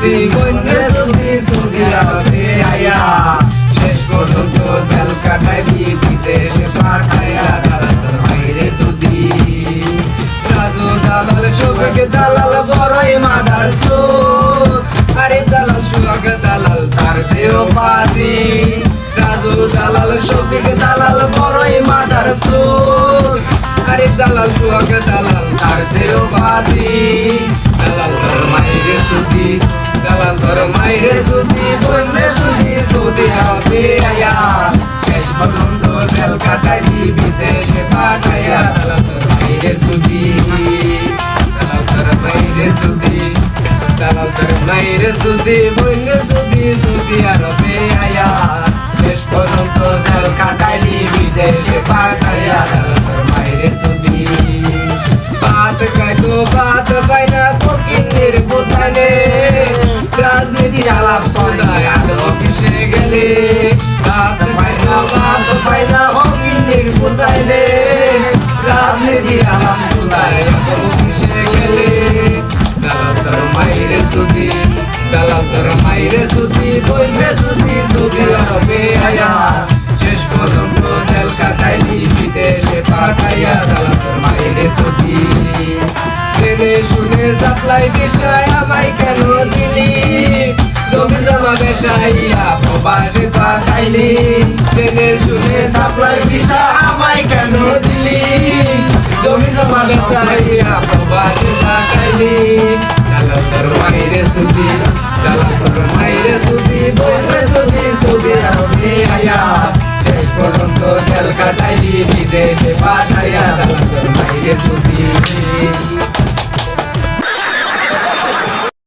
সুদি বন্যে সুদি সৌদি আরবে আয়া শেষ পর্যন্ত জেল কাটাইলি বিদেশে পাঠাইয়া দালাল তোর মাইরে সুদি রাজু দালাল শফিক দালাল বড়ই মাদার সুদ আরে দালাল সুহাগ দালাল তার সেও বাদি রাজু দালাল শফিক দালাল বড়ই মাদার সুদ আরে দালাল সুহাগ দালাল তার সেও বাদি দালাল তোর মাইরে সুদি দালাল তোর মাইরে সুদি বন্যে সুদি সৌদি আরবে আয়া শেষ পর্যন্ত জেল কাটাইলি বিদেশে পাঠাইয়া দালাল তোর মাইরে সুদি দালাল তোর মাইরে সুদি দালাল তোর মাইরে সুদি বন্যে সুদি সৌদি আরবে আয়া শেষ পর্যন্ত জেল কাটাইলি বিদেশে পাঠাইয়া দালাল তোর মাইরে সুদি বাত খাইতো বাত পাইনা ফকিন্নির বোতানে রাজনীতি আলাপ সদায় আদ অফিসে গেলে বাত পাইনা ফকিন্নির বোতানে রাজনীতি আলাপ সদায় আদ অফিসে গেলে দালাল তোর মাইরে সুদি দালাল তোর মাইরে সুদি বন্যে সুদি সৌদি আরবে আয়া শেষ পর্যন্ত জেল কাটাইলি বিদেশে পাঠাইয়া দালাল তোর মাইরে সুদি জেনে শুনে সাপ্লাই বিষয় আমায় কেন দিলি জমি জমা বেসাইয়া প্রবাসে পাঠাইলি জেনে শুনে সাপ্লাই বিষয় আমায় কেন দিলি জমি জমা বেসাইয়া প্রবাসে পাঠাইলি দালাল তোর মাইরে সুদি দালাল তোর মাইরে সুদি বন্যে সুদি সৌদি আরবে আয়া শেষ পর্যন্ত জেল কাটাইলি বিদেশ